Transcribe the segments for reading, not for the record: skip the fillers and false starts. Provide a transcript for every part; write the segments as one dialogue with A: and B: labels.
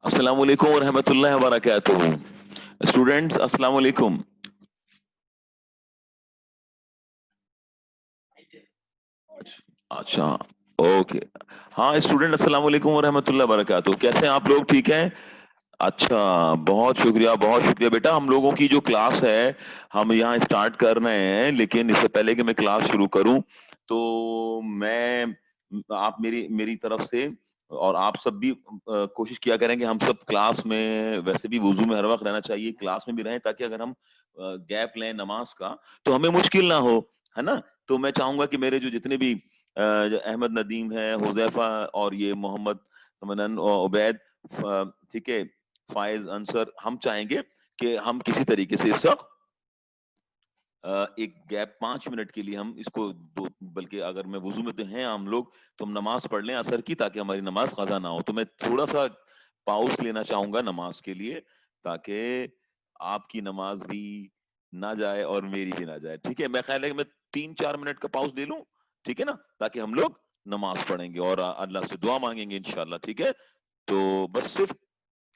A: السلام علیکم ورحمۃ اللہ وبرکاتہ. اسٹوڈینٹس السلام علیکم. اچھا. اوکے. ہاں اسٹوڈینٹ السلام علیکم ورحمۃ اللہ وبرکاتہ. کیسے ہیں آپ لوگ؟ ٹھیک ہیں؟ اچھا. بہت شکریہ بہت شکریہ بیٹا. ہم لوگوں کی جو کلاس ہے ہم یہاں اسٹارٹ کر رہے ہیں، لیکن اس سے پہلے کہ میں کلاس شروع کروں تو میں آپ میری طرف سے اور آپ سب بھی کوشش کیا کریں کہ ہم سب کلاس میں ویسے بھی وضو میں ہر وقت رہنا چاہیے، کلاس میں بھی رہیں تاکہ اگر ہم گیپ لیں نماز کا تو ہمیں مشکل نہ ہو، ہے نا. تو میں چاہوں گا کہ میرے جو جتنے بھی جو احمد ندیم ہے، حذیفہ اور یہ محمد منن اور عبید، ٹھیک ہے، فائز انصر، ہم چاہیں گے کہ ہم کسی طریقے سے اس وقت ایک گیپ 5 منٹ کے لیے ہم اس کو بلکہ اگر میں وضو میں تو ہیں ہم لوگ تو ہم نماز پڑھ لیں عصر کی، تاکہ ہماری نماز قضا نہ ہو. تو میں تھوڑا سا پاؤس لینا چاہوں گا نماز کے لیے، تاکہ آپ کی نماز بھی نہ جائے اور میری بھی نہ جائے. ٹھیک ہے، میں خیال ہے کہ میں 3-4 منٹ کا پاؤس لے لوں، ٹھیک ہے نا، تاکہ ہم لوگ نماز پڑھیں گے اور اللہ سے دعا مانگیں گے انشاءاللہ. ٹھیک ہے، تو بس صرف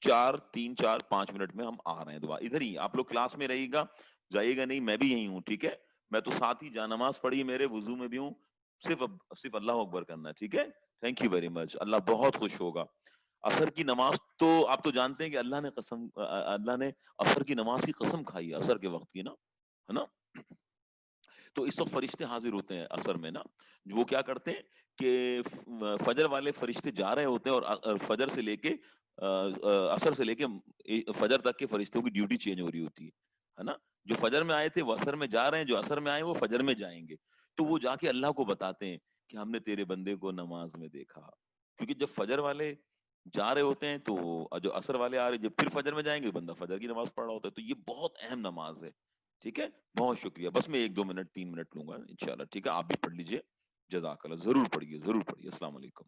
A: 4 3 4 5 منٹ میں ہم آ رہے ہیں. دعا ادھر ہی آپ لوگ کلاس میں رہیے گا، جائیے گا نہیں، میں بھی یہی ہوں. ٹھیک ہے، میں تو ساتھ ہی جان نماز پڑھی میرے وضو میں بھی ہوں. صرف اللہ اکبر کرنا ہے. ٹھیک ہے، تھینک یو ویری مچ. اللہ بہت خوش ہوگا. عصر کی نماز تو آپ تو جانتے ہیں کہ اللہ نے عصر کی نماز کی قسم کھائی ہے، عصر کے وقت کی نا، ہے نا. تو اس وقت فرشتے حاضر ہوتے ہیں عصر میں نا. وہ کیا کرتے ہیں کہ فجر والے فرشتے جا رہے ہوتے ہیں اور فجر سے لے کے عصر سے لے کے فجر تک کے فرشتوں کی ڈیوٹی چینج ہو رہی ہوتی ہے نا. جو فجر میں آئے تھے وہ عصر میں جا رہے ہیں، جو عصر میں آئے وہ فجر میں جائیں گے. تو وہ جا کے اللہ کو بتاتے ہیں کہ ہم نے تیرے بندے کو نماز میں دیکھا. کیونکہ جب فجر والے جا رہے ہوتے ہیں تو جو عصر والے آ رہے جب پھر فجر میں جائیں گے، بندہ فجر کی نماز پڑھ رہا ہوتا ہے. تو یہ بہت اہم نماز ہے. ٹھیک ہے، بہت شکریہ. بس میں 1 2 منٹ 3 منٹ لوں گا انشاءاللہ. ٹھیک ہے، آپ بھی پڑھ لیجئے. جزاک اللہ. ضرور پڑھیے ضرور پڑھیے. السلام علیکم.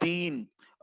A: 3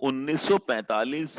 A: 1945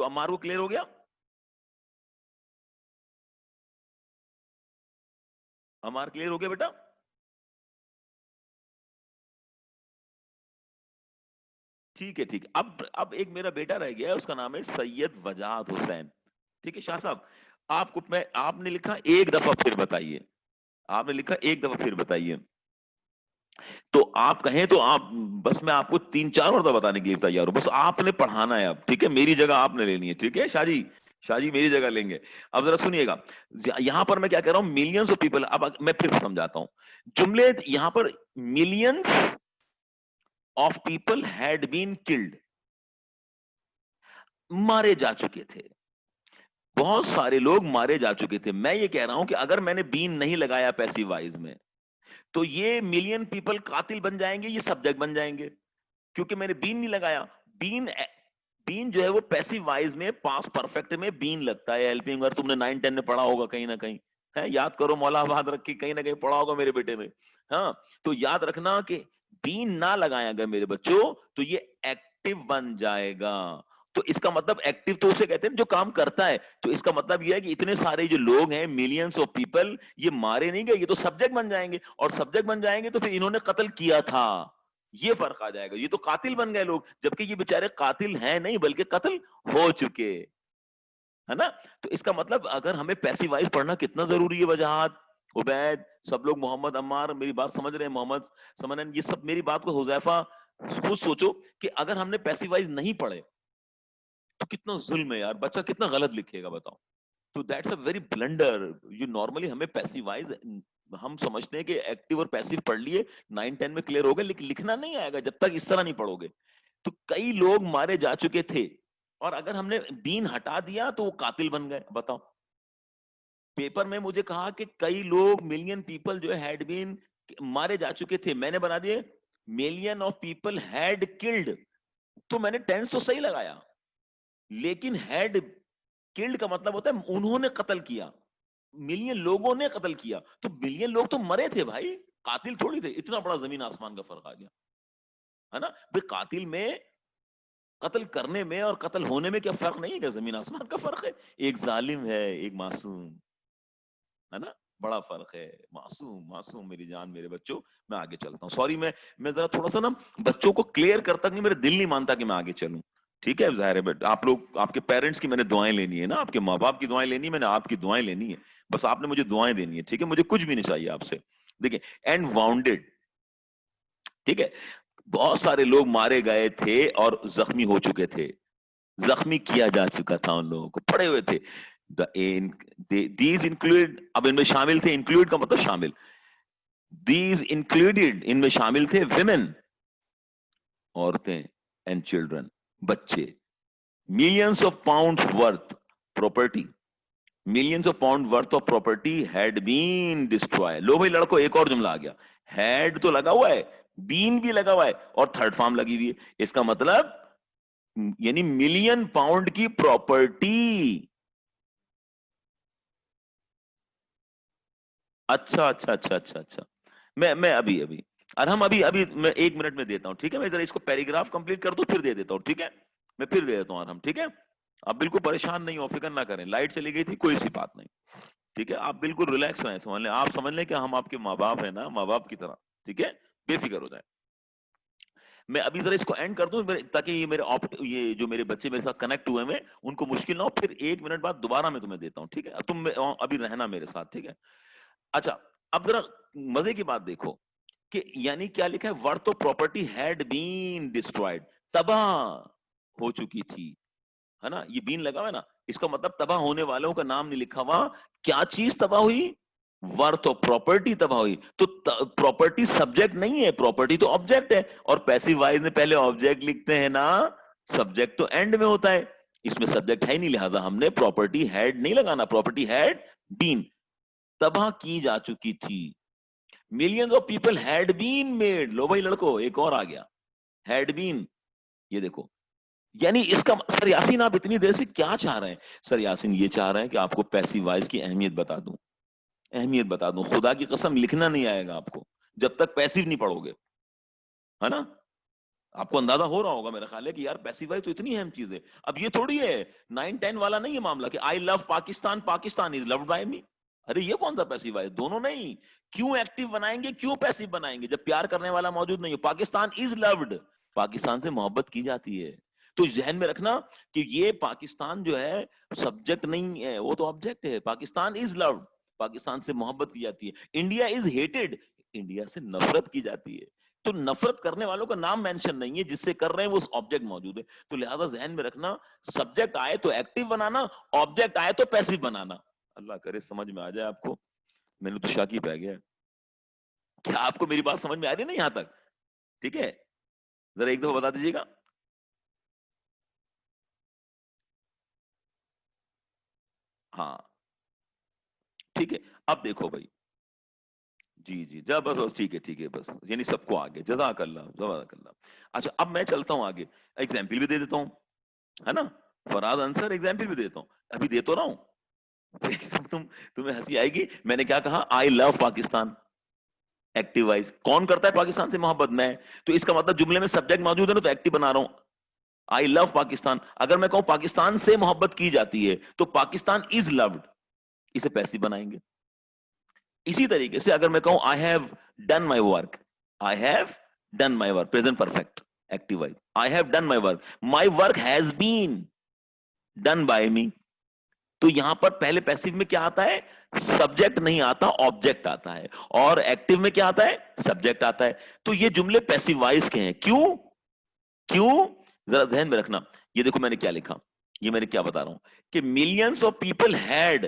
A: تو عمار کو کلیئر ہو گیا؟ عمار کلیئر ہو گیا بیٹا؟ ٹھیک ہے ٹھیک ہے. اب ایک میرا بیٹا رہ گیا ہے، اس کا نام ہے سید وجاہت حسین. ٹھیک ہے شاہ صاحب، آپ نے لکھا ایک دفعہ پھر بتائیے، آپ نے لکھا ایک دفعہ پھر بتائیے. تو آپ کہیں تو آپ بس میں آپ کو 3-4 مرتبہ بتانے کے لیے تیار ہوں، بس آپ نے پڑھانا ہے اب. ٹھیک ہے، میری جگہ آپ نے لینی ہے. ٹھیک ہے شاہ جی، شاہ جی میری جگہ لیں گے. اب ذرا سنیے گا، یہاں پر میں کیا کہہ رہا ہوں، ملینز آف پیپل. اب میں پھر سمجھاتا ہوں جملے. یہاں پر millions of people had been killed, مارے جا چکے تھے، بہت سارے لوگ مارے جا چکے تھے. میں یہ کہہ رہا ہوں کہ اگر میں نے بین نہیں لگایا پیسیو وائز میں، تو یہ ملین پیپل قاتل بن جائیں گے، یہ سبجیکٹ بن جائیں گے، کیونکہ میں نے بین نہیں لگایا. بین بین جو ہے وہ پیسیو وائز میں پاس پرفیکٹ میں بین لگتا ہے. ہیلپنگ ورب تم نے 9-10 میں پڑھا ہوگا کہیں نہ کہیں، ہے یاد کرو، مولا آباد رکھ کے کہیں نہ کہیں پڑھا ہوگا میرے بیٹے نے. ہاں تو یاد رکھنا کہ بین نہ لگایا گیا میرے بچوں تو یہ ایکٹیو بن جائے گا. تو اس کا مطلب ایکٹیو تو اسے کہتے ہیں جو کام کرتا ہے. تو اس کا مطلب یہ ہے کہ اتنے سارے جو لوگ ہیں، ملینز آف پیپل، یہ مارے نہیں گئے، یہ تو سبجیکٹ بن جائیں گے. اور سبجیکٹ بن جائیں گے تو پھر انہوں نے قتل کیا تھا، یہ فرق آ جائے گا. یہ تو قاتل بن گئے لوگ، جبکہ یہ بیچارے قاتل ہیں نہیں بلکہ قتل ہو چکے، ہے نا. تو اس کا مطلب اگر ہمیں پیسیو وائز پڑھنا کتنا ضروری ہے. وجاہت، عبید، سب لوگ، محمد، عمار میری بات سمجھ رہے ہیں، محمد سمن، یہ سب میری بات کو، حذیفہ خود سوچو کہ اگر ہم نے پیسیو وائز نہیں پڑھے تو کتنا ظلم ہے یار. بچہ کتنا غلط لکھے گا بتاؤ. تو دیٹس اے ویری بلنڈر. یہ نارملی ہمیں پیسیو وائز، ہم سمجھتے ہیں کہ ایکٹیو اور پیسیو پڑھ لیے 9-10 میں کلیئر ہو گئے، لیکن لکھنا نہیں آئے گا جب تک اس طرح نہیں پڑھو گے. تو کئی لوگ مارے جا چکے تھے، اور اگر ہم نے بین ہٹا دیا تو وہ قاتل بن گئے. بتاؤ، پیپر میں مجھے کہا کہ کئی لوگ، ملین پیپل جو ہیڈ بین، مارے جا چکے تھے. میں نے بنا دیے million of people head killed. تو میں نے ٹینس تو صحیح لگایا، لیکن ہیڈ کلڈ کا مطلب ہوتا ہے انہوں نے قتل کیا، ملین لوگوں نے قتل کیا. تو ملین لوگ تو مرے تھے بھائی، قاتل تھوڑی تھے. اتنا بڑا زمین آسمان کا فرق آ گیا، ہے نا بھائی. قاتل میں، قتل کرنے میں اور قتل ہونے میں کیا فرق نہیں ہے؟ کیا زمین آسمان کا فرق ہے؟ ایک ظالم ہے، ایک معصوم، ہے نا. بڑا فرق ہے. معصوم، معصوم میری جان، میرے بچوں. میں آگے چلتا ہوں. سوری، میں ذرا تھوڑا سا نا بچوں کو کلیئر کرتا نہیں، میرے دل نہیں مانتا کہ میں آگے چلوں. ٹھیک ہے، ظاہر ہے بیٹا آپ لوگ، آپ کے پیرنٹس کی میں نے دعائیں لینی ہے نا، آپ کے ماں باپ کی دعائیں لینی ہے، میں نے آپ کی دعائیں لینی ہے. بس آپ نے مجھے دعائیں دینی ہے. ٹھیک ہے، مجھے کچھ بھی نہیں چاہیے آپ سے. دیکھیں، اینڈ واؤنڈیڈ. ٹھیک ہے، بہت سارے لوگ مارے گئے تھے اور زخمی ہو چکے تھے، زخمی کیا جا چکا تھا ان لوگوں کو، پڑے ہوئے تھے. دیز انکلوڈ، اب ان میں شامل تھے، انکلوڈ کا مطلب شامل. دیز انکلوڈیڈ، ان میں شامل تھے ویمن، عورتیں، اینڈ چلڈرن، بچے. Millions of pound worth property, millions of pound worth of property had been destroy. لو بھائی لڑکو، ایک اور جملہ آ گیا. ہیڈ تو لگا ہوا ہے، بین بھی لگا ہوا ہے، اور تھرڈ فارم لگی ہوئی ہے. اس کا مطلب یعنی ملین پاؤنڈ کی پراپرٹی. اچھا اچھا اچھا اچھا اچھا. میں ابھی اور ہم ابھی میں 1 منٹ میں دیتا ہوں. ٹھیک ہے، میں ذرا اس کو پیراگراف کنپلیٹ کر دوں پھر دے دیتا ہوں. ٹھیک ہے، میں پھر دے دیتا ہوں. اور ہم ٹھیک ہے، آپ بالکل پریشان نہیں ہو، فکر نہ کریں. لائٹ چلی گئی تھی، کوئی سی بات نہیں. ٹھیک ہے، آپ بالکل ریلیکس رہیں، سمجھ لیں، آپ سمجھ لیں کہ ہم آپ کے ماں باپ ہیں نا، ماں باپ کی طرح. ٹھیک ہے، بے فکر ہو جائیں. میں ابھی ذرا اس کو اینڈ کر دوں تاکہ یہ جو میرے بچے میرے ساتھ کنیکٹ ہوئے ہیں ان کو مشکل نہ ہو. پھر 1 منٹ بعد دوبارہ میں تمہیں دیتا ہوں. ٹھیک ہے، تم ابھی رہنا میرے ساتھ. ٹھیک ہے. اچھا، اب ذرا مزے کی بات دیکھو کہ یعنی کیا لکھا ہے، worth of property had been destroyed, تباہ ہو چکی تھی، ہے نا. یہ بین لگا ہوا ہے نا، اس کا مطلب تباہ ہونے والوں کا نام نہیں لکھا ہوا. کیا چیز تباہ ہوئی؟ ورتھ آف پراپرٹی تباہ ہوئی. تو پراپرٹی سبجیکٹ نہیں ہے، پراپرٹی تو آبجیکٹ ہے. اور پیسیو وائز میں پہلے آبجیکٹ لکھتے ہیں نا، سبجیکٹ تو اینڈ میں ہوتا ہے. اس میں سبجیکٹ ہے نہیں، لہٰذا ہم نے پراپرٹی ہیڈ نہیں لگانا. پراپرٹی ہیڈ بین، تباہ کی جا چکی تھی. Millions of people had been made. لو بھائی لڑکو، ایک اور آ گیا، ہیڈ بین. یہ دیکھو، یعنی اس کا سر یاسین آپ اتنی دیر سے کیا چاہ رہے ہیں؟ سر یاسین یہ چاہ رہے ہیں کہ آپ کو پیسیو وائز کی اہمیت بتا دوں. اہمیت بتا دوں، خدا کی قسم لکھنا نہیں آئے گا آپ کو جب تک پیسیو نہیں پڑھو گے، ہے نا. آپ کو اندازہ ہو رہا ہوگا میرا خیال ہے کہ یار پیسیو وائس تو اتنی اہم چیز ہے. اب یہ تھوڑی ہے 9-10 والا نہیں ہے معاملہ کہ آئی لو پاکستان, پاکستان از لوڈ بائی می. ارے یہ کون سا پیسیو وائس, دونوں نہیں. کیوں ایکٹیو بنائیں گے, کیوں پیسیو بنائیں گے جب پیار کرنے والا موجود نہیں ہے. پاکستان از لوڈ, پاکستان سے محبت کی جاتی ہے. تو ذہن میں رکھنا کہ یہ پاکستان جو ہے سبجیکٹ نہیں ہے, وہ تو آبجیکٹ ہے. پاکستان از لوڈ, پاکستان سے محبت کی جاتی ہے. انڈیا از ہیٹڈ, انڈیا سے نفرت کی جاتی ہے. تو نفرت کرنے والوں کا نام مینشن نہیں ہے, جس سے کر رہے ہیں وہ آبجیکٹ موجود ہے. تو لہذا ذہن میں رکھنا, سبجیکٹ آئے تو ایکٹیو بنانا, آبجیکٹ آئے تو پیسیو بنانا. اللہ کرے سمجھ میں آ جائے آپ کو. میں نے تو شاکی پہ گیا. کیا آپ کو میری بات سمجھ میں آ رہی ہے نا یہاں تک؟ ٹھیک ہے, ذرا ایک دفعہ بتا دیجیے گا. ہاں ٹھیک ہے. اب دیکھو بھائی, جی جی جا بس بس ٹھیک ہے بس, یعنی سب کو آگے. جزاک اللہ جزاک اللہ. اچھا اب میں چلتا ہوں آگے, ایگزامپل بھی دے دیتا ہوں, ہے نا. فراز انصر ایگزامپل بھی دیتا ہوں, ابھی دے تو رہا ہوں. تمہیں ہنسی آئے گی. میں نے کیا کہا, آئی لو پاکستان. ایکٹیو وائز کون کرتا ہے پاکستان سے محبت؟ میں. تو اس کا مطلب جملے میں سبجیکٹ موجود ہے نا, تو ایکٹیو بنا رہا ہوں. آئی لو پاکستان. اگر میں کہوں پاکستان سے محبت کی جاتی ہے تو پاکستان از لوڈ, اسے پیسیو بنائیں گے. اسی طریقے سے اگر میں کہوں I have done my work, I have done my work, present perfect active wise, I have done my work, my work has been done by me. تو یہاں پر پہلے پیسیو میں کیا آتا ہے؟ سبجیکٹ نہیں آتا, آبجیکٹ آتا ہے. اور ایکٹیو میں کیا آتا ہے؟ سبجیکٹ آتا ہے. تو یہ جملے پیسیو وائز کے ہیں. کیوں؟ کیوں؟ ذرا ذہن میں رکھنا. یہ دیکھو میں نے کیا لکھا, یہ میں نے کیا بتا رہا ہوں کہ ملینس آف پیپل ہیڈ,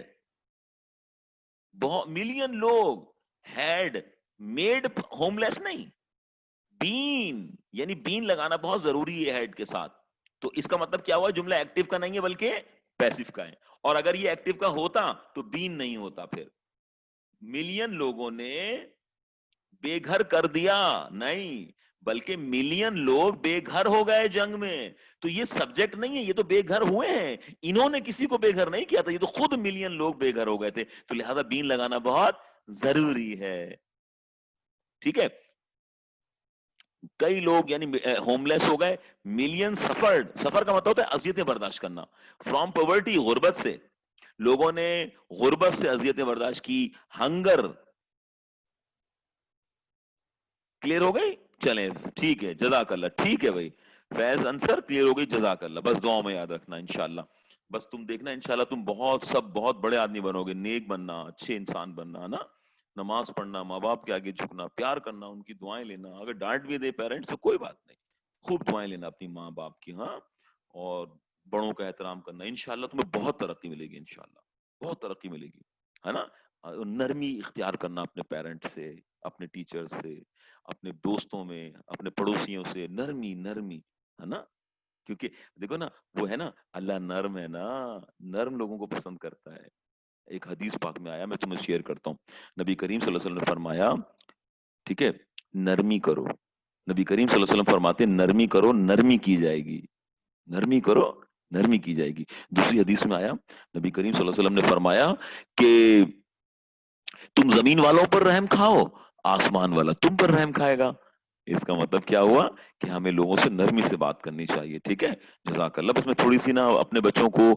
A: بہت ملین لوگ, ہیڈ میڈ ہوم لیس نہیں, بین, یعنی بین لگانا بہت ضروری ہے ہیڈ کے ساتھ. تو اس کا مطلب کیا ہوا, جملہ ایکٹیو کا نہیں ہے بلکہ پیسیو کا ہے. اور اگر یہ ایکٹیو کا ہوتا تو بین نہیں ہوتا. پھر ملین لوگوں نے بے گھر کر دیا نہیں, بلکہ ملین لوگ بے گھر ہو گئے جنگ میں. تو یہ سبجیکٹ نہیں ہے, یہ تو بے گھر ہوئے ہیں. انہوں نے کسی کو بے گھر نہیں کیا تھا, یہ تو خود ملین لوگ بے گھر ہو گئے تھے. تو لہذا بین لگانا بہت ضروری ہے. ٹھیک ہے. کئی لوگ یعنی ہوم لیس ہو گئے. ملین سفرڈ, سفر کا مطلب ہوتا ہے اذیتیں برداشت کرنا. فرام پاورٹی, غربت سے, لوگوں نے غربت سے اذیتیں برداشت کی. ہنگر, کلیئر ہو گئی. چلیں ٹھیک ہے, جزاک اللہ. ٹھیک ہے بھائی, فیض انصر کلیئر ہو گئی, جزاک اللہ. بس دعاؤں میں یاد رکھنا انشاءاللہ. بس تم دیکھنا انشاءاللہ تم بہت سب بہت بڑے آدمی بنو گے. نیک بننا, اچھے انسان بننا, نا. نماز پڑھنا, ماں باپ کے آگے جھکنا, پیار کرنا, ان کی دعائیں لینا. اگر ڈانٹ بھی دے پیرنٹس تو کوئی بات نہیں, خوب دعائیں لینا اپنی ماں باپ کی. ہاں, اور بڑوں کا احترام کرنا. انشاءاللہ تمہیں بہت ترقی ملے گی, انشاءاللہ بہت ترقی ملے گی, ہے نا. نرمی اختیار کرنا اپنے پیرنٹ سے, اپنے ٹیچر سے, اپنے دوستوں میں, اپنے پڑوسیوں سے. نرمی نرمی, ہے نا. کیونکہ دیکھو نا, وہ ہے نا, اللہ نرم ہے نا, نرم لوگوں کو پسند کرتا ہے. ایک حدیث پاک میں آیا, میں تمہیں شیئر کرتا ہوں. نبی کریم صلی اللہ علیہ وسلم نے فرمایا, ٹھیک ہے, نرمی کرو. نبی کریم صلی اللہ علیہ وسلم فرماتے نرمی کرو, نرمی کی جائے گی. نرمی کرو, نرمی کی جائے گی. دوسری حدیث میں آیا, نبی کریم صلی اللہ علیہ وسلم نے فرمایا کہ تم زمین والوں پر رحم کھاؤ, آسمان والا تم پر رحم کھائے گا. اس کا مطلب کیا ہوا کہ ہمیں لوگوں سے نرمی سے بات کرنی چاہیے. ٹھیک ہے, جزاک اللہ. بس میں تھوڑی سی نا اپنے بچوں کو,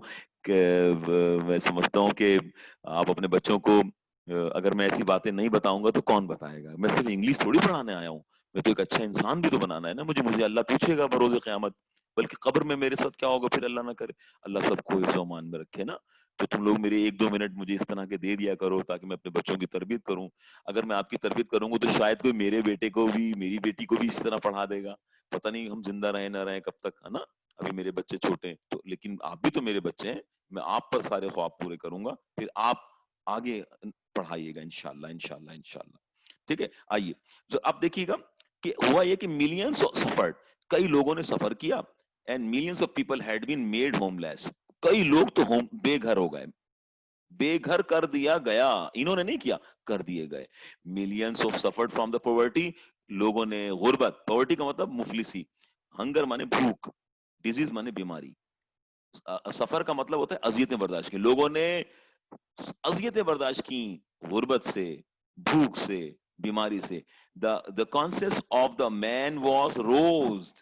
A: میں سمجھتا ہوں کہ آپ اپنے بچوں کو اگر میں ایسی باتیں نہیں بتاؤں گا تو کون بتائے گا. میں صرف انگلش تھوڑی پڑھانے آیا ہوں, میں تو ایک اچھا انسان بھی تو بنانا ہے نا مجھے اللہ پوچھے گا بروز قیامت. بلکہ قبر میں میرے ساتھ کیا ہوگا پھر اللہ نہ کرے. اللہ سب کو حفظ و امان میں رکھے نا. تو تم لوگ میرے 1-2 منٹ مجھے اس طرح کے دے دیا کرو تاکہ میں اپنے بچوں کی تربیت کروں. اگر میں آپ کی تربیت کروں گا تو شاید کوئی میرے بیٹے کو بھی, میری بیٹی کو بھی اس طرح پڑھا دے گا. پتہ نہیں ہم زندہ رہیں نہ رہیں کب تک, ہے نا. ابھی میرے بچے چھوٹے ہیں تو, لیکن آپ بھی تو میرے بچے ہیں. میں آپ پر سارے خواب پورے کروں گا, پھر آپ آگے پڑھائیے گا انشاءاللہ انشاءاللہ انشاءاللہ. ٹھیک ہے. آئیے اب دیکھیے گا کہ ہوا یہ کہ ملینس سفرڈ, کئی لوگوں نے سفر کیا. And millions of people had been made homeless, کئی لوگ تو بے گھر ہو گئے. بے گھر کر دیا گیا, انہوں نے نہیں کیا, کر دیے گئے. Millions of suffered from the poverty, لوگوں نے غربت, پاورٹی کا مطلب مفلسی, ہنگر مانے بھوک, ڈیزیز مانے بیماری, سفر کا مطلب ہوتا ہے اذیتیں برداشت کی. لوگوں نے اذیتیں برداشت کی غربت سے, بھوک سے, بیماری سے. the conscience of the man was roused,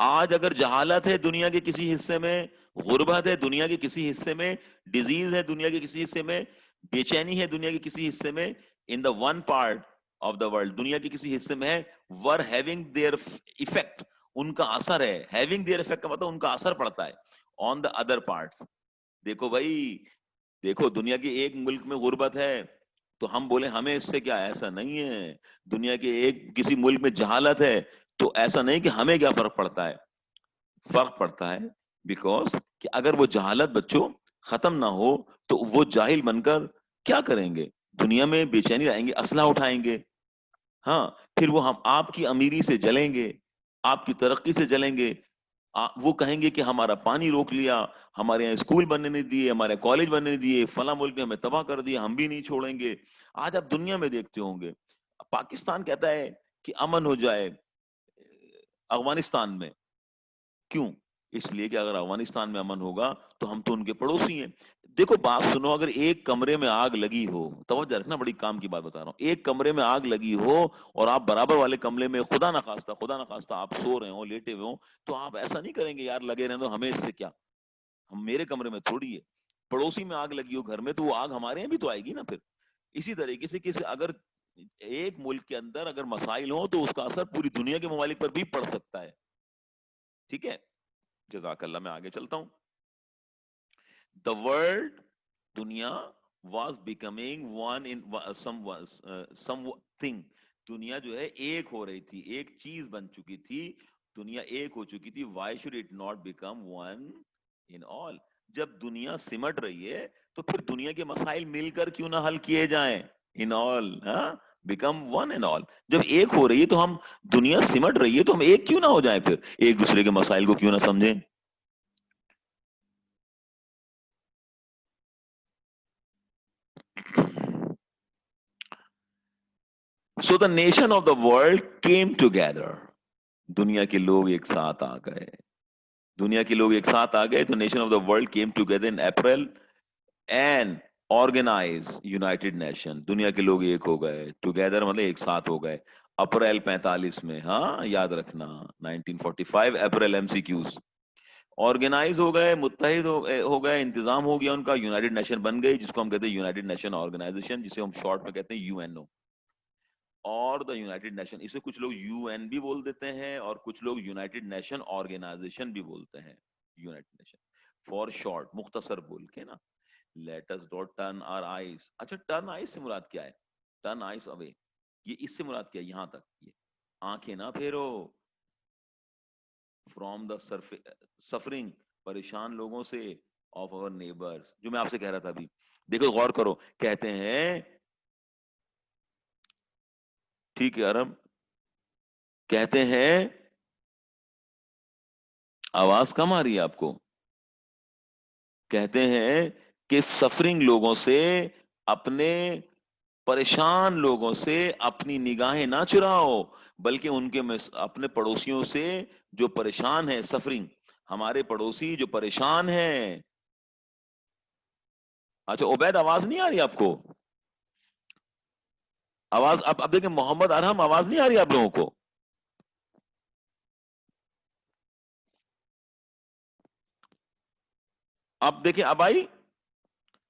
A: آج اگر جہالت ہے دنیا کے کسی حصے میں, غربت ہے دنیا کے کسی حصے میں, ڈیزیز ہے دنیا کے کسی حصے میں, بے چینی ہے دنیا کے کسی حصے میں, in the one part of the world, دنیا کے کسی حصے میں ہے, ور ہیونگ دیئر افیکٹ, ان کا اثر ہے, ہیونگ دیئر افیکٹ کا مطلب ان کا اثر پڑتا ہے آن دا ادر پارٹس. دیکھو بھائی, دیکھو دنیا کے ایک ملک میں غربت ہے تو ہم بولے ہمیں اس سے کیا, ایسا نہیں ہے. دنیا کے ایک کسی ملک میں جہالت ہے تو ایسا نہیں کہ ہمیں کیا فرق پڑتا ہے, فرق پڑتا ہے. بیکاز کہ اگر وہ جہالت بچوں ختم نہ ہو تو وہ جاہل بن کر کیا کریں گے, دنیا میں بے چینی رہیں گے, اسلحہ اٹھائیں گے, ہاں پھر وہ ہم آپ کی امیری سے جلیں گے, آپ کی ترقی سے جلیں گے. وہ کہیں گے کہ ہمارا پانی روک لیا, ہمارے یہاں اسکول بننے نہیں دیے, ہمارے کالج بننے نہیں دیے, فلاں ملک نے ہمیں تباہ کر دیا, ہم بھی نہیں چھوڑیں گے. آج آپ دنیا میں دیکھتے ہوں گے پاکستان کہتا ہے کہ امن ہو جائے افغانستان میں. کیوں؟ اس لیے کہ اگر افغانستان میں امن ہوگا تو ہم تو ان کے پڑوسی ہیں. دیکھو بات سنو, اگر ایک کمرے میں آگ لگی ہو, توجہ رکھنا بڑی کام کی بات بتا رہا ہوں, ایک کمرے میں آگ لگی ہو اور آپ برابر والے کمرے میں خدا نہ خواستہ آپ سو رہے ہو, لیٹے ہوئے ہو, تو آپ ایسا نہیں کریں گے یار لگے رہنے دو, ہمیں اس سے کیا, ہم میرے کمرے میں تھوڑی ہے. پڑوسی میں آگ لگی ہو گھر میں تو وہ آگ ہمارے یہاں بھی تو آئے گی نا. پھر اسی طریقے سے کسی اگر ایک ملک کے اندر اگر مسائل ہوں تو اس کا اثر پوری دنیا کے ممالک پر بھی پڑ سکتا ہے. ٹھیک ہے, جزاک اللہ. میں آگے چلتا ہوں. The world, دنیا was becoming one in something. دنیا جو ہے ایک ہو رہی تھی, ایک چیز بن چکی تھی, دنیا ایک ہو چکی تھی. Why should it not become one in all? جب دنیا سمٹ رہی ہے تو پھر دنیا کے مسائل مل کر کیوں نہ حل کیے جائیں, in all, ہاں become one and all. جب ایک ہو رہی ہے تو ہم, دنیا سمٹ رہی ہے تو ہم ایک کیوں نہ ہو جائیں, پھر ایک دوسرے کے مسائل کو کیوں نہ سمجھیں. So the nation of the world came together. دنیا کے لوگ ایک ساتھ آ گئے, دنیا کے لوگ ایک ساتھ آ گئے تو nation of the world came together in April and organize United Nation. دنیا کے لوگ ایک ہو گئے, ٹوگیدر مطلب ایک ساتھ ہو گئے اپریل 45 میں, ہاں یاد رکھنا 1945 اپریل MCQs. آرگنائز ہو گئے, متحد ہو گئے, انتظام ہو گیا ان کا, یونائٹڈ نیشن بن گئی جس کو ہم کہتے ہیں یونائٹڈ نیشن آرگنائزیشن, جسے ہم شارٹ میں کہتے ہیں UNO. اور دا یونائٹڈ نیشن, اسے کچھ لوگ UN بھی بول دیتے ہیں اور کچھ لوگ یونائٹڈ نیشن آرگنائزیشن بھی بولتے ہیں. یونائٹڈ نیشن فار شارٹ, مختصر بول کے نا. Let us not turn our eyes. اچھا ٹرن آئیز سے مراد کیا ہے, ٹرن آئیز اوے, یہ اس سے مراد کیا ہے, یہاں تک یہ آنکھیں نہ پھیرو فرام دا سفرنگ, پریشان لوگوں سے, آف اور نیبرز, جو میں آپ سے کہہ رہا تھا ابھی. دیکھو غور کرو, کہتے ہیں ٹھیک ہے ارم, کہتے ہیں, آواز کم آ رہی ہے آپ کو, کہتے ہیں کہ سفرنگ لوگوں سے, اپنے پریشان لوگوں سے اپنی نگاہیں نہ چراؤ, بلکہ ان کے اپنے پڑوسیوں سے جو پریشان ہے, سفرنگ ہمارے پڑوسی جو پریشان ہیں. اچھا عبید آواز نہیں آ رہی آپ کو, آواز اب دیکھیں محمد ارحم, آواز نہیں آ رہی آپ لوگوں کو, اب دیکھیں اب آئی,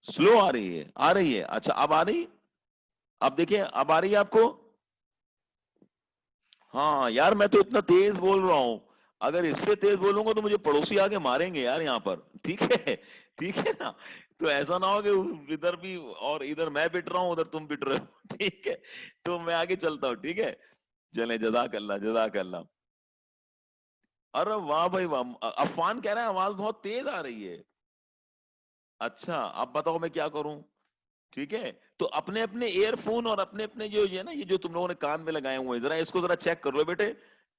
A: سلو آ رہی ہے, آ رہی ہے, اچھا اب آ رہی, اب دیکھیں اب آ رہی ہے آپ کو. ہاں یار میں تو اتنا تیز بول رہا ہوں, اگر اس سے تیز بولوں گا تو مجھے پڑوسی آگے ماریں گے یار یہاں پر, ٹھیک ہے, ٹھیک ہے نا. تو ایسا نہ ہو کہ ادھر بھی, اور ادھر میں پٹ رہا ہوں ادھر تم پٹ رہے ہو, ٹھیک ہے. تو میں آگے چلتا ہوں, ٹھیک ہے, چلیں, جزاک اللہ, جزاک اللہ. ارے واہ بھائی واہ, عفان کہہ رہا ہے آواز بہت تیز آ رہی ہے. اچھا اب بتاؤ میں کیا کروں, ٹھیک ہے. تو اپنے اپنے ایئر فون اور اپنے اپنے جو یہ نا, یہ جو تم لوگوں نے کان میں لگائے ہوئے ہیں, ذرا اس کو ذرا چیک کر لو بیٹے,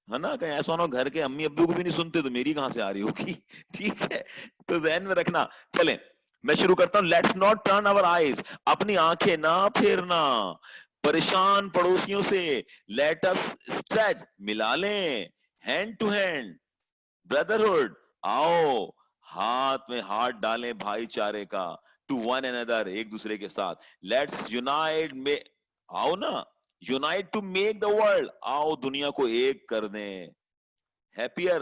A: ہے نا, کہیں ایسا نہ گھر کے امی ابو کو بھی نہیں سنتے تو میری کہاں سے آ رہی ہوگی, ٹھیک ہے. تو ذہن میں رکھنا. چلیں میں شروع کرتا ہوں. Let's not turn our eyes, اپنی آنکھیں نہ پھیرنا پریشان پڑوسیوں سے. لیٹ اس اسٹریچ, ملا لیں, ہینڈ ٹو ہینڈ, بردرہڈ, آؤ ہاتھ میں ہاتھ ڈالیں بھائی چارے کا, ٹو ون another, ایک دوسرے کے ساتھ. لیٹس یونائٹ, میں آؤ نا, unite to make the world, آؤ دنیا کو ایک کر دیں, happier,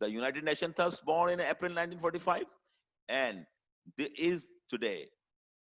A: The United Nations thus born in April 1945 and this is today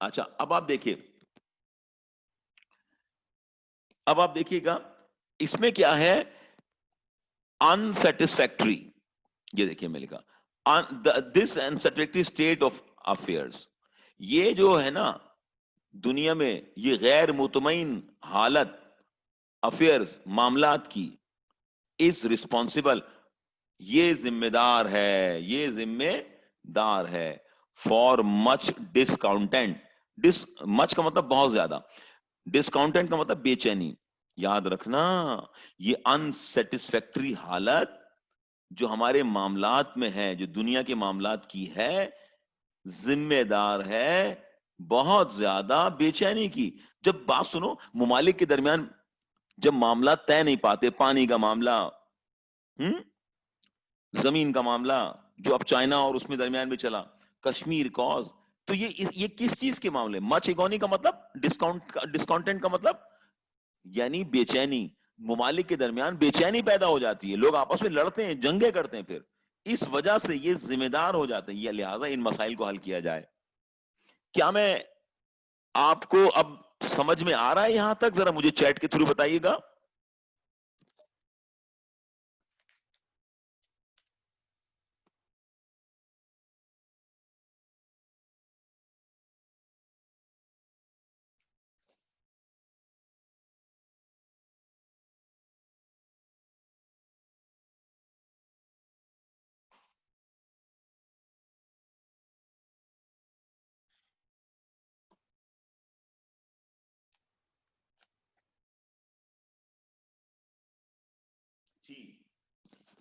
A: اچھا اب آپ دیکھیے، اب آپ دیکھیے گا اس میں کیا ہے، انسیٹسفیکٹری. یہ دیکھیے میں لکھا دس انسیٹسفیکٹری اسٹیٹ آف افیئرس. یہ جو ہے نا دنیا میں یہ غیر مطمئن حالت افیئرس معاملات کی، از ریسپانسبل، یہ ذمہ دار ہے، یہ ذمہ دار ہے فار مچ ڈسکاؤنٹینٹ. مچ کا مطلب بہت زیادہ، ڈسکاؤنٹینٹ کا مطلب بے چینی. یاد رکھنا یہ انسیٹسفیکٹری حالت جو ہمارے معاملات میں ہے، جو دنیا کے معاملات کی ہے، ذمہ دار ہے بہت زیادہ بے چینی کی. جب بات سنو، ممالک کے درمیان جب معاملات طے نہیں پاتے، پانی کا معاملہ، زمین کا معاملہ جو اب چائنا اور اس میں درمیان میں چلا، کشمیر کاز، تو یہ کس چیز کے معاملے؟ مچ اکونی کا مطلب ڈسکاؤنٹنٹ کا مطلب یعنی بے چینی. ممالک کے درمیان بے چینی پیدا ہو جاتی ہے، لوگ آپس میں لڑتے ہیں، جنگیں کرتے ہیں، پھر اس وجہ سے یہ ذمہ دار ہو جاتے ہیں. یہ لہٰذا ان مسائل کو حل کیا جائے. کیا میں آپ کو اب سمجھ میں آ رہا ہے یہاں تک؟ ذرا مجھے چیٹ کے تھرو بتائیے گا.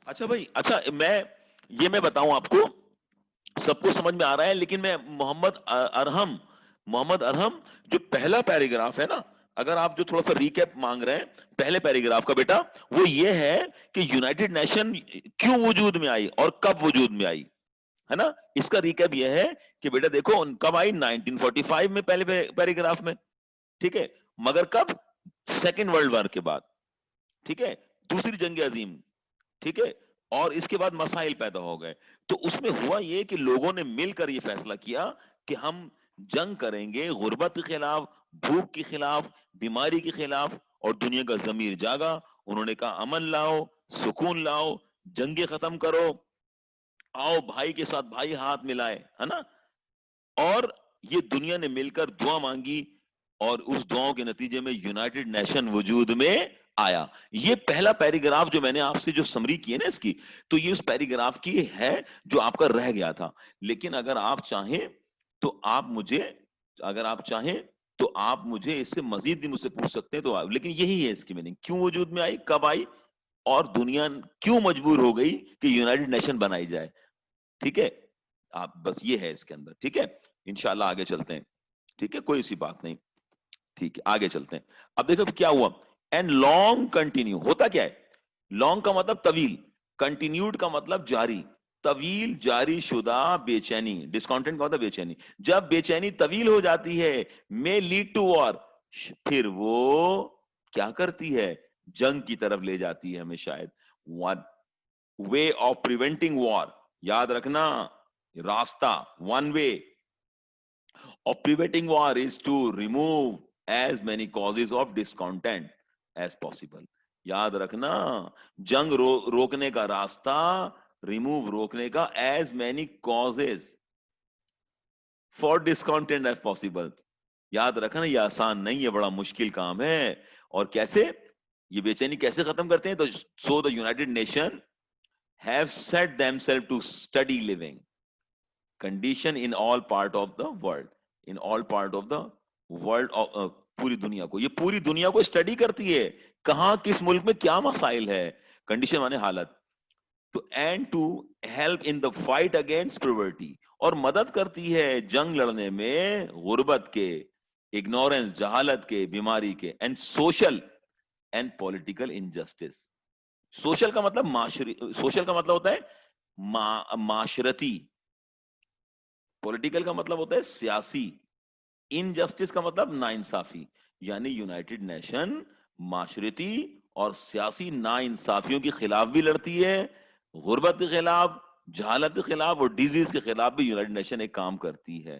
A: اچھا بھائی، اچھا میں بتاؤں آپ کو، سب کو سمجھ میں آ رہا ہے، لیکن میں محمد ارہم جو پہلا پیراگراف ہے نا، اگر آپ جو تھوڑا سا ریکیپ مانگ رہے ہیں پہلے پیراگراف کا بیٹا، وہ یہ ہے کہ یونائٹڈ نیشن کیوں وجود میں آئی اور کب وجود میں آئی، ہے نا. اس کا ریکیپ یہ ہے کہ بیٹا دیکھو کب آئی، 1945 میں پہلے پیراگراف میں، ٹھیک ہے، مگر کب؟ سیکنڈ ورلڈ وار کے بعد، ٹھیک ہے، دوسری جنگ عظیم، ٹھیک ہے، اور اس کے بعد مسائل پیدا ہو گئے. تو اس میں ہوا یہ کہ لوگوں نے مل کر یہ فیصلہ کیا کہ ہم جنگ کریں گے غربت کے خلاف، بھوک کے خلاف، بیماری کے خلاف، اور دنیا کا ضمیر جاگا. انہوں نے کہا امن لاؤ، سکون لاؤ، جنگیں ختم کرو، آؤ بھائی کے ساتھ بھائی ہاتھ ملائے، ہے نا. اور یہ دنیا نے مل کر دعا مانگی، اور اس دعاؤں کے نتیجے میں یونائٹڈ نیشن وجود میں آیا. یہ پہلا پیراگراف جو میں نے آپ سے جو سمری کی ہے نا اس کی، تو یہ اس پیراگراف کی ہے جو آپ کا رہ گیا تھا. لیکن اگر آپ چاہیں تو آپ مجھے اس سے مزید بھی مجھ سے پوچھ سکتے ہیں تو لیکن یہی ہے اس کی میننگ، کیوں وجود میں آئی، کب آئی، اور دنیا کیوں مجبور ہو گئی کہ یونائٹڈ نیشن بنائی جائے. ٹھیک ہے، آپ بس یہ ہے اس کے اندر. ٹھیک ہے، انشاءاللہ آگے چلتے ہیں. ٹھیک ہے، کوئی سی بات نہیں. ٹھیک ہے، آگے چلتے ہیں. اب دیکھو کیا ہوا. اینڈ لانگ کنٹینیو ہوتا کیا ہے؟ لانگ کا مطلب طویل، کنٹینیوڈ کا مطلب جاری، طویل جاری شدہ بے چینی. ڈسکانٹنٹ کا مطلب بے چینی. جب بے چینی طویل ہو جاتی ہے، میں لیڈ ٹو وار، پھر وہ کیا کرتی ہے؟ جنگ کی طرف لے جاتی ہے ہمیں. شاید وے آف پریونٹنگ وار، یاد رکھنا، راستہ، one way of preventing war is to remove as many causes of discontent as possible. یاد رکھنا، جنگ روکنے کا راستہ، روکنے کا as many causes for discontent as possible. یاد رکھنا یہ آسان نہیں ہے، بڑا مشکل کام ہے. اور کیسے یہ بے چینی کیسے ختم کرتے ہیں؟ تو so the United Nations have set themselves to study living condition in all part of the world. In all part of the world of پوری دنیا کو، یہ پوری دنیا کو اسٹڈی کرتی ہے، کہاں کس ملک میں کیا مسائل ہے. کنڈیشن مانے حالت. تو and to help in the fight against poverty, اور مدد کرتی ہے جنگ لڑنے میں غربت کے، اگنورینس جہالت کے، بیماری کے، and social and political injustice. Social کا مطلب سوشل کا مطلب ہوتا ہے معاشرتی، پولیٹیکل کا مطلب ہوتا ہے سیاسی، انجسٹس کا مطلب ناانصافی. یعنی یونائٹڈ نیشن معاشرتی اور سیاسی ناانصافیوں کے خلاف بھی لڑتی ہے، غربت کے خلاف، جہالت کے خلاف، اور ڈیزیز کے خلاف بھی یونائٹڈ نیشن ایک کام کرتی ہے.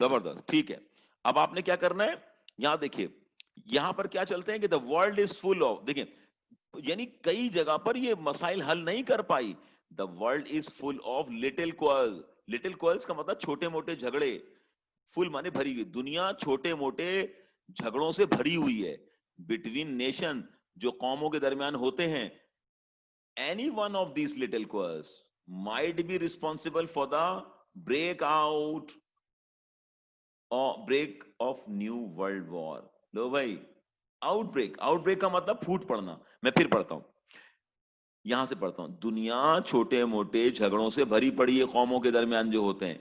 A: زبردست, ٹھیک ہے. اب آپ نے کیا کرنا ہے, یہاں دیکھیے یہاں پر کیا چلتے ہیں کہ دا ورلڈ از فل آف, دیکھیں یعنی کئی جگہ پر یہ مسائل حل نہیں کر پائی. The world is full of little quarrels, little quarrels کا مطلب چھوٹے موٹے جھگڑے, فل مانے بھری ہوئی, دنیا چھوٹے موٹے جھگڑوں سے بھری ہوئی ہے بٹوین نیشن, جو قوموں کے درمیان ہوتے ہیں. Any one of these little quarrels might be responsible for the break out or break of new world war. لو بھائی, آؤٹ بریک, آؤٹ بریک کا مطلب پھوٹ پڑنا. میں پھر پڑھتا ہوں, یہاں سے پڑھتا ہوں, دنیا چھوٹے موٹے جھگڑوں سے بھری پڑی ہے قوموں کے درمیان جو ہوتے ہیں.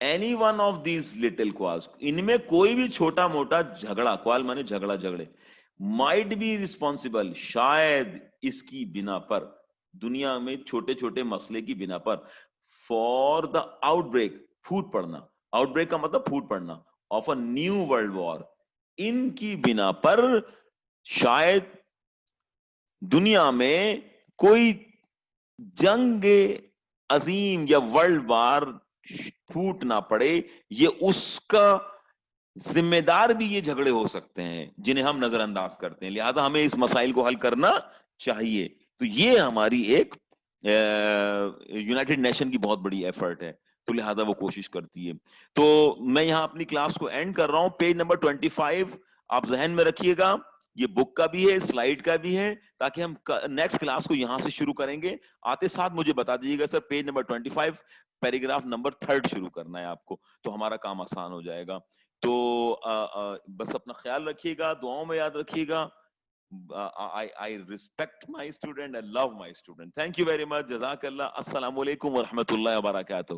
A: Any one of these little quarrels, ان میں کوئی بھی چھوٹا موٹا جھگڑا, کوال مانے جھگڑا, جھگڑے, مائٹ بی ریسپانسبل, شاید اس کی بنا پر, دنیا میں چھوٹے چھوٹے مسئلے کی بنا پر, فار دا آؤٹ بریک, پھوٹ پڑنا, آؤٹ بریک کا مطلب پھوٹ پڑنا, of a new world war, ان کی بنا پر شاید دنیا میں کوئی جنگ عظیم یا ورلڈ وار پھوٹ نہ پڑے. یہ اس کا ذمہ دار بھی یہ جھگڑے ہو سکتے ہیں جنہیں ہم نظر انداز کرتے ہیں, لہذا ہمیں اس مسائل کو حل کرنا چاہیے. تو یہ ہماری ایک یونائٹڈ نیشن کی بہت بڑی ایفرٹ ہے, تو لہذا وہ کوشش کرتی ہے. تو میں یہاں اپنی کلاس کو اینڈ کر رہا ہوں. پیج نمبر 25 آپ ذہن میں رکھیے گا, یہ بک کا بھی ہے, سلائیڈ کا بھی ہے, تاکہ ہم نیکسٹ کلاس کو یہاں سے شروع کریں گے. آتے ساتھ مجھے بتا دیجیے گا سر پیج نمبر 25 پیراگراف نمبر 3 شروع کرنا ہے آپ کو, تو ہمارا کام آسان ہو جائے گا. تو بس اپنا خیال رکھیے گا, دعاؤں میں یاد رکھیے گا. I respect my student, I love my student. Thank you very much. جزاک اللہ. السلام علیکم ورحمۃ اللہ وبرکاتہ.